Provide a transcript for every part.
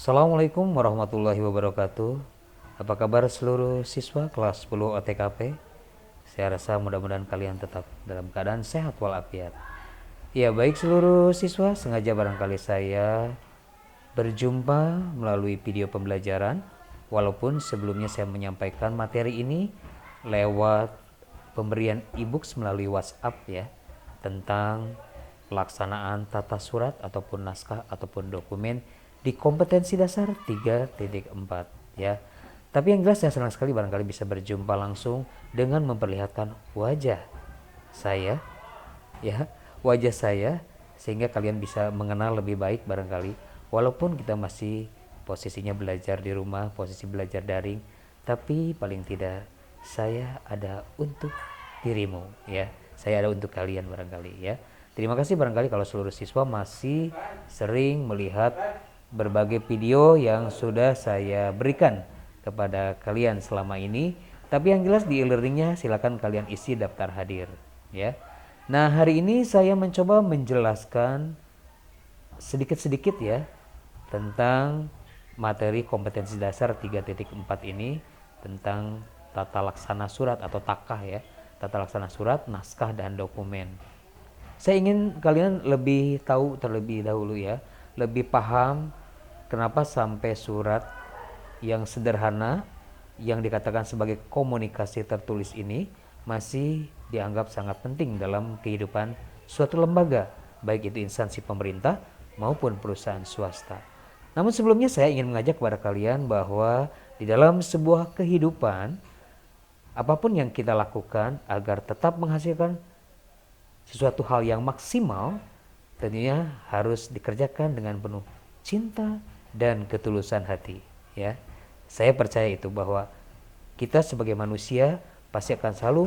Assalamualaikum warahmatullahi wabarakatuh. Apa kabar seluruh siswa kelas 10 OTKP? Saya rasa mudah-mudahan kalian tetap dalam keadaan sehat walafiat. Ya, baik seluruh siswa, sengaja barangkali saya berjumpa melalui video pembelajaran. Walaupun sebelumnya saya menyampaikan materi ini lewat pemberian e-books melalui WhatsApp ya, tentang pelaksanaan tata surat ataupun naskah ataupun dokumen di kompetensi dasar 3.4 ya. Tapi yang jelas saya senang sekali barangkali bisa berjumpa langsung dengan memperlihatkan wajah saya ya, wajah saya, sehingga kalian bisa mengenal lebih baik barangkali walaupun kita masih posisinya belajar di rumah, posisi belajar daring, tapi paling tidak saya ada untuk dirimu ya. Saya ada untuk kalian barangkali ya. Terima kasih barangkali kalau seluruh siswa masih sering melihat berbagai video yang sudah saya berikan kepada kalian selama ini. Tapi yang jelas di e-learningnya silakan kalian isi daftar hadir ya. Nah, hari ini saya mencoba menjelaskan sedikit-sedikit ya tentang materi kompetensi dasar 3.4 ini, tentang tata laksana surat atau takah ya, tata laksana surat, naskah dan dokumen. Saya ingin kalian lebih tahu terlebih dahulu ya, lebih paham kenapa sampai surat yang sederhana yang dikatakan sebagai komunikasi tertulis ini masih dianggap sangat penting dalam kehidupan suatu lembaga, baik itu instansi pemerintah maupun perusahaan swasta. Namun sebelumnya saya ingin mengajak kepada kalian bahwa di dalam sebuah kehidupan, apapun yang kita lakukan agar tetap menghasilkan sesuatu hal yang maksimal, tentunya harus dikerjakan dengan penuh cinta dan ketulusan hati ya. Saya percaya itu bahwa kita sebagai manusia pasti akan selalu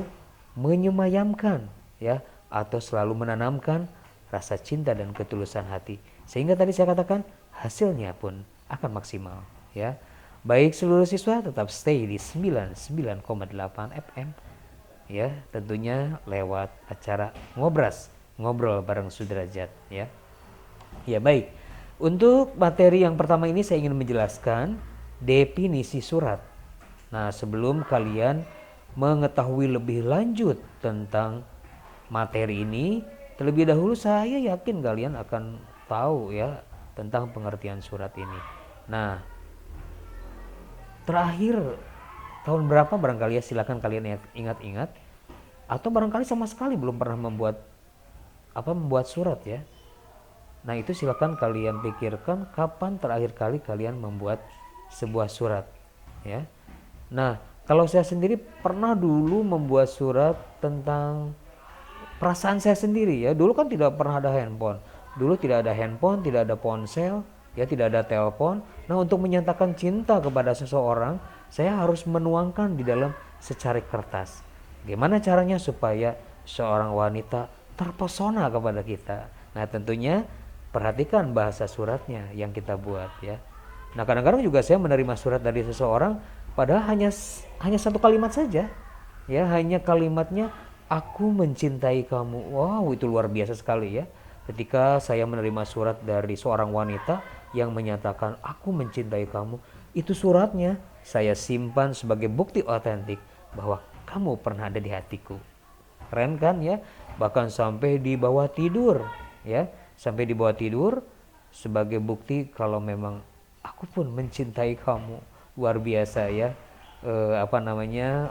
menyemayamkan ya, atau selalu menanamkan rasa cinta dan ketulusan hati, sehingga tadi saya katakan hasilnya pun akan maksimal ya. Baik seluruh siswa, tetap stay di 99,8 FM ya, tentunya lewat acara Ngobras, ngobrol bareng Sudrajat ya. Ya baik, untuk materi yang pertama ini saya ingin menjelaskan definisi surat. Nah, sebelum kalian mengetahui lebih lanjut tentang materi ini, terlebih dahulu saya yakin kalian akan tahu ya tentang pengertian surat ini. Nah, terakhir tahun berapa barangkali ya, silakan kalian ingat-ingat, atau barangkali sama sekali belum pernah membuat surat ya. Nah, itu silakan kalian pikirkan kapan terakhir kali kalian membuat sebuah surat ya. Nah, kalau saya sendiri pernah dulu membuat surat tentang perasaan saya sendiri ya. Dulu kan tidak pernah ada handphone. Dulu tidak ada handphone, tidak ada ponsel, ya tidak ada telepon. Nah, untuk menyatakan cinta kepada seseorang, saya harus menuangkan di dalam secari kertas. Gimana caranya supaya seorang wanita terpesona kepada kita? Nah, tentunya perhatikan bahasa suratnya yang kita buat ya. Nah, kadang-kadang juga saya menerima surat dari seseorang padahal hanya satu kalimat saja. Ya, hanya kalimatnya aku mencintai kamu. Wow, itu luar biasa sekali ya. Ketika saya menerima surat dari seorang wanita yang menyatakan aku mencintai kamu, itu suratnya saya simpan sebagai bukti otentik bahwa kamu pernah ada di hatiku. Keren kan ya? Bahkan sampai di bawah tidur ya, sampai di bawah tidur sebagai bukti kalau memang aku pun mencintai kamu. Luar biasa ya.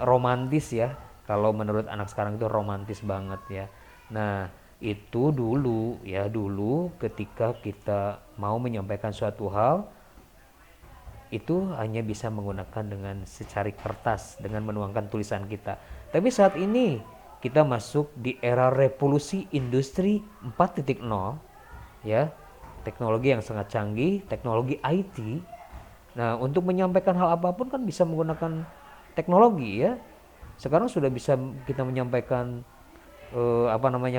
Romantis ya. Kalau menurut anak sekarang itu romantis banget ya. Nah, itu dulu ya, dulu ketika kita mau menyampaikan suatu hal itu hanya bisa menggunakan dengan secari kertas, dengan menuangkan tulisan kita. Tapi saat ini kita masuk di era revolusi industri 4.0 ya, teknologi yang sangat canggih, teknologi IT. Nah, untuk menyampaikan hal apapun kan bisa menggunakan teknologi ya. Sekarang sudah bisa kita menyampaikan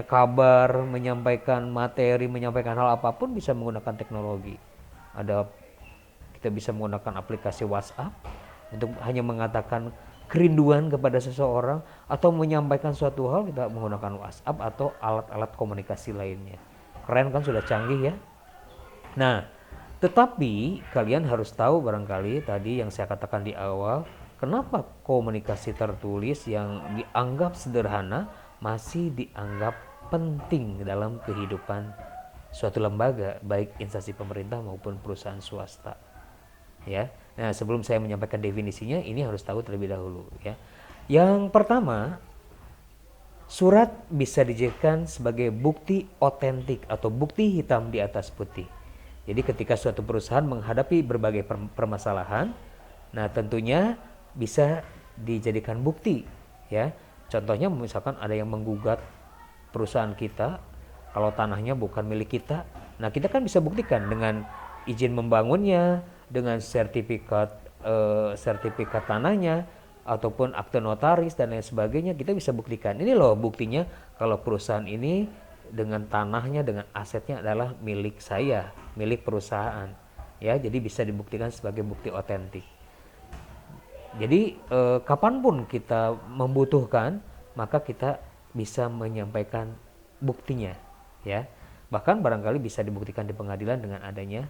kabar, menyampaikan materi, menyampaikan hal apapun bisa menggunakan teknologi. Kita bisa menggunakan aplikasi WhatsApp untuk hanya mengatakan kerinduan kepada seseorang, atau menyampaikan suatu hal kita menggunakan WhatsApp atau alat-alat komunikasi lainnya. Keren kan, sudah canggih ya. Nah, Tetapi kalian harus tahu barangkali tadi yang saya katakan di awal, kenapa komunikasi tertulis yang dianggap sederhana masih dianggap penting dalam kehidupan suatu lembaga, baik instansi pemerintah maupun perusahaan swasta. Ya. Nah, sebelum saya menyampaikan definisinya, ini harus tahu terlebih dahulu, ya. Yang pertama, surat bisa dijadikan sebagai bukti otentik atau bukti hitam di atas putih. Jadi ketika suatu perusahaan menghadapi berbagai permasalahan, nah tentunya bisa dijadikan bukti, ya. Contohnya misalkan ada yang menggugat perusahaan kita, kalau tanahnya bukan milik kita, nah kita kan bisa buktikan dengan izin membangunnya, dengan sertifikat tanahnya, ataupun akte notaris dan lain sebagainya. Kita bisa buktikan, ini loh buktinya kalau perusahaan ini dengan tanahnya, dengan asetnya adalah milik saya, milik perusahaan, ya. Jadi bisa dibuktikan sebagai bukti otentik. Jadi kapanpun kita membutuhkan, maka kita bisa menyampaikan buktinya, ya. Bahkan barangkali bisa dibuktikan di pengadilan dengan adanya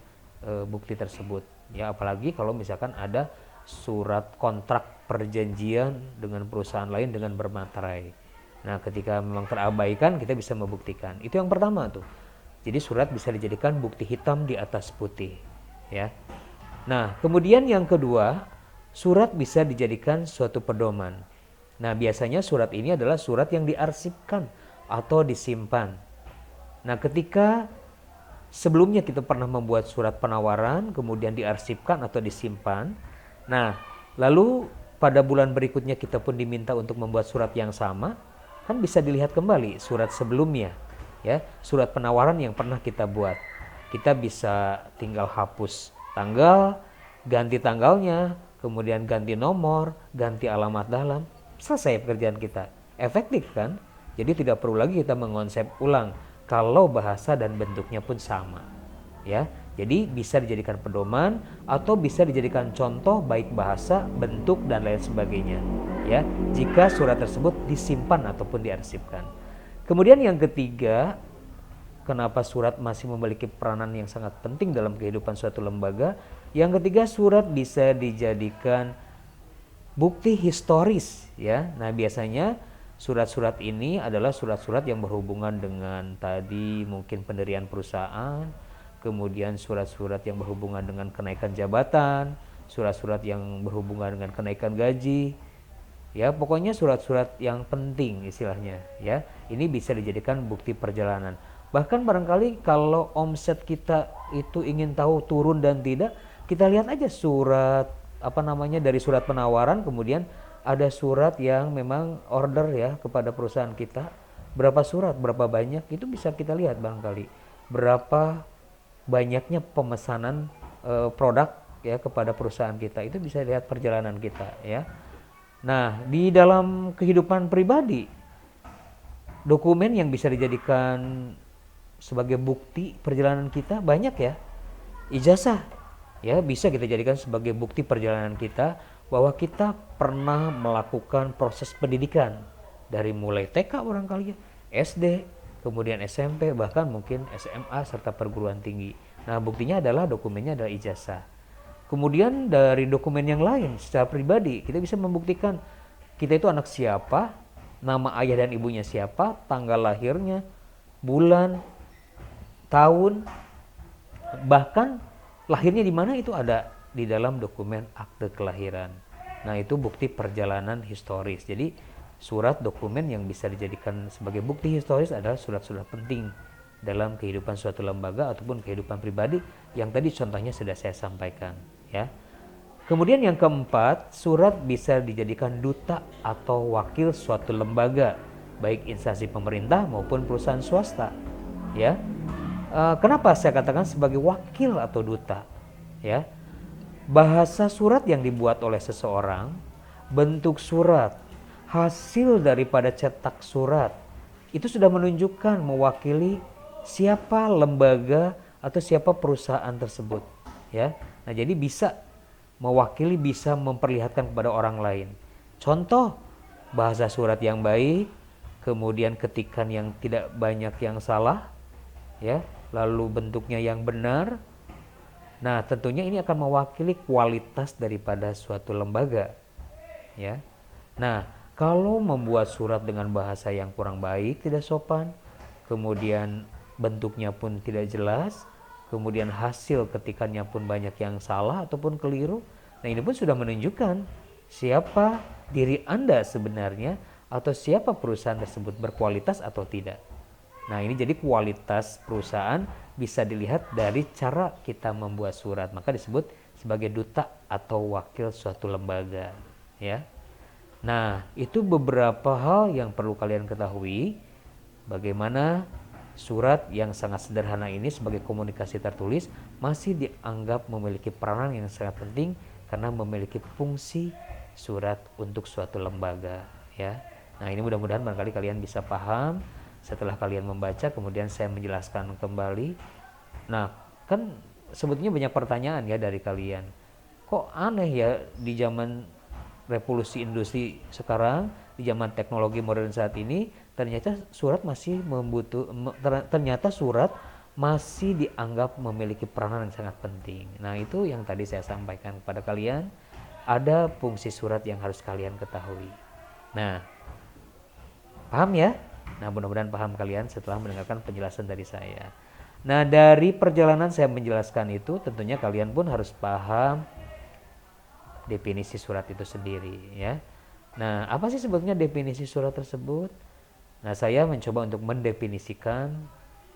bukti tersebut, ya. Apalagi kalau misalkan ada surat kontrak perjanjian dengan perusahaan lain dengan bermaterai. Nah, ketika memang terabaikan, kita bisa membuktikan. Itu yang pertama tuh. Jadi surat bisa dijadikan bukti hitam di atas putih, ya. Nah, kemudian yang kedua, surat bisa dijadikan suatu pedoman. Nah, biasanya surat ini adalah surat yang diarsipkan atau disimpan. Nah, ketika sebelumnya kita pernah membuat surat penawaran, kemudian diarsipkan atau disimpan. Nah, lalu pada bulan berikutnya kita pun diminta untuk membuat surat yang sama, kan bisa dilihat kembali surat sebelumnya, ya, surat penawaran yang pernah kita buat. Kita bisa tinggal hapus tanggal, ganti tanggalnya, kemudian ganti nomor, ganti alamat dalam, selesai pekerjaan kita. Efektif kan? Jadi tidak perlu lagi kita mengonsep ulang kalau bahasa dan bentuknya pun sama, ya. Jadi bisa dijadikan pedoman atau bisa dijadikan contoh baik bahasa, bentuk dan lain sebagainya, ya. Jika surat tersebut disimpan ataupun diarsipkan. Kemudian yang ketiga, kenapa surat masih memiliki peranan yang sangat penting dalam kehidupan suatu lembaga? Yang ketiga, surat bisa dijadikan bukti historis, ya. Nah, biasanya surat-surat ini adalah surat-surat yang berhubungan dengan tadi mungkin pendirian perusahaan, kemudian surat-surat yang berhubungan dengan kenaikan jabatan, surat-surat yang berhubungan dengan kenaikan gaji, ya, pokoknya surat-surat yang penting istilahnya, ya. Ini bisa dijadikan bukti perjalanan. Bahkan barangkali kalau omset kita itu ingin tahu turun dan tidak, kita lihat aja surat dari surat penawaran, kemudian ada surat yang memang order, ya, kepada perusahaan kita, berapa surat, berapa banyak, itu bisa kita lihat barangkali berapa banyaknya pemesanan produk, ya, kepada perusahaan kita. Itu bisa lihat perjalanan kita, ya. Nah, di dalam kehidupan pribadi, dokumen yang bisa dijadikan sebagai bukti perjalanan kita banyak, ya. Ijazah, ya, bisa kita jadikan sebagai bukti perjalanan kita bahwa kita pernah melakukan proses pendidikan dari mulai TK barangkali, ya, SD, kemudian SMP, bahkan mungkin SMA serta perguruan tinggi. Nah, buktinya adalah dokumennya adalah ijazah. Kemudian dari dokumen yang lain secara pribadi, kita bisa membuktikan kita itu anak siapa, nama ayah dan ibunya siapa, tanggal lahirnya, bulan, tahun, bahkan lahirnya di mana itu ada di dalam dokumen akte kelahiran. Nah, itu bukti perjalanan historis. Jadi surat dokumen yang bisa dijadikan sebagai bukti historis adalah surat-surat penting dalam kehidupan suatu lembaga ataupun kehidupan pribadi yang tadi contohnya sudah saya sampaikan, ya. Kemudian yang keempat, surat bisa dijadikan duta atau wakil suatu lembaga, baik instansi pemerintah maupun perusahaan swasta, ya. Kenapa saya katakan sebagai wakil atau duta, ya? Bahasa surat yang dibuat oleh seseorang, bentuk surat, hasil daripada cetak surat, itu sudah menunjukkan mewakili siapa lembaga atau siapa perusahaan tersebut, ya. Nah, jadi bisa mewakili, bisa memperlihatkan kepada orang lain. Contoh, bahasa surat yang baik, kemudian ketikan yang tidak banyak yang salah, ya, lalu bentuknya yang benar, Nah, tentunya ini akan mewakili kualitas daripada suatu lembaga, ya. Nah, kalau membuat surat dengan bahasa yang kurang baik, tidak sopan, kemudian bentuknya pun tidak jelas, kemudian hasil ketikannya pun banyak yang salah ataupun keliru, nah ini pun sudah menunjukkan siapa diri Anda sebenarnya atau siapa perusahaan tersebut, berkualitas atau tidak. Nah, ini jadi kualitas perusahaan bisa dilihat dari cara kita membuat surat, maka disebut sebagai duta atau wakil suatu lembaga, ya. Nah, itu beberapa hal yang perlu kalian ketahui bagaimana surat yang sangat sederhana ini sebagai komunikasi tertulis masih dianggap memiliki peranan yang sangat penting karena memiliki fungsi surat untuk suatu lembaga, ya. Nah, ini mudah-mudahan barangkali kalian bisa paham setelah kalian membaca, kemudian saya menjelaskan kembali. Nah, kan sebetulnya banyak pertanyaan ya dari kalian. Kok aneh ya di zaman revolusi industri sekarang, di zaman teknologi modern saat ini, ternyata surat masih dianggap memiliki peranan yang sangat penting. Nah, itu yang tadi saya sampaikan kepada kalian, ada fungsi surat yang harus kalian ketahui. Nah, paham ya? Nah, mudah-mudahan paham kalian setelah mendengarkan penjelasan dari saya. Nah, dari perjalanan saya menjelaskan itu, tentunya kalian pun harus paham definisi surat itu sendiri, ya. Nah, apa sih sebetulnya definisi surat tersebut? Nah, saya mencoba untuk mendefinisikan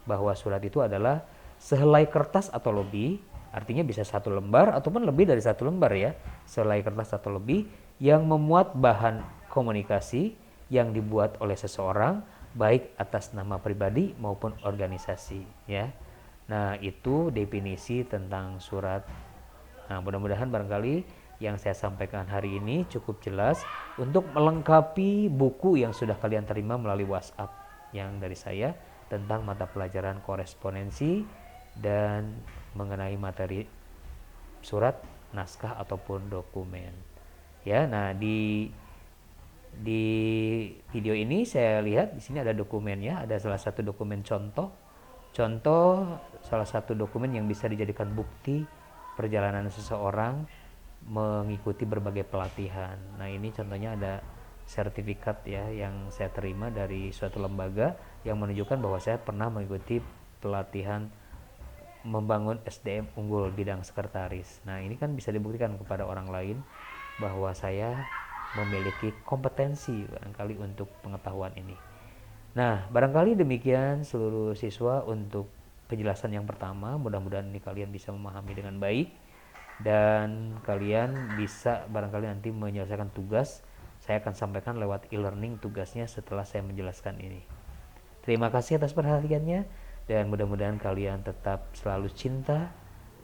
bahwa surat itu adalah sehelai kertas atau lebih, artinya bisa satu lembar ataupun lebih dari satu lembar, ya. Sehelai kertas atau lebih yang memuat bahan komunikasi yang dibuat oleh seseorang, baik atas nama pribadi maupun organisasi, ya. Nah, itu definisi tentang surat. Nah, mudah-mudahan barangkali yang saya sampaikan hari ini cukup jelas untuk melengkapi buku yang sudah kalian terima melalui WhatsApp yang dari saya tentang mata pelajaran korespondensi dan mengenai materi surat, naskah ataupun dokumen. Ya, nah di video ini saya lihat di sini ada dokumennya, ada salah satu dokumen contoh salah satu dokumen yang bisa dijadikan bukti perjalanan seseorang mengikuti berbagai pelatihan. Nah, ini contohnya ada sertifikat ya yang saya terima dari suatu lembaga yang menunjukkan bahwa saya pernah mengikuti pelatihan membangun SDM unggul bidang sekretaris. Nah, ini kan bisa dibuktikan kepada orang lain bahwa saya memiliki kompetensi barangkali untuk pengetahuan ini. Nah, barangkali demikian seluruh siswa untuk penjelasan yang pertama. Mudah-mudahan ini kalian bisa memahami dengan baik dan kalian bisa barangkali nanti menyelesaikan tugas. Saya akan sampaikan lewat e-learning tugasnya setelah saya menjelaskan ini. Terima kasih atas perhatiannya dan mudah-mudahan kalian tetap selalu cinta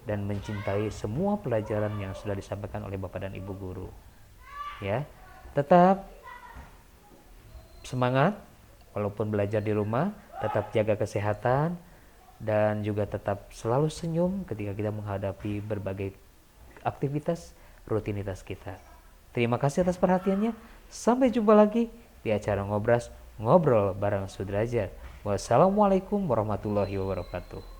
dan mencintai semua pelajaran yang sudah disampaikan oleh Bapak dan Ibu guru. Ya, tetap semangat walaupun belajar di rumah, tetap jaga kesehatan dan juga tetap selalu senyum ketika kita menghadapi berbagai aktivitas rutinitas kita. Terima kasih atas perhatiannya. Sampai jumpa lagi di acara Ngobras, ngobrol bareng Sudrajat. Wassalamualaikum warahmatullahi wabarakatuh.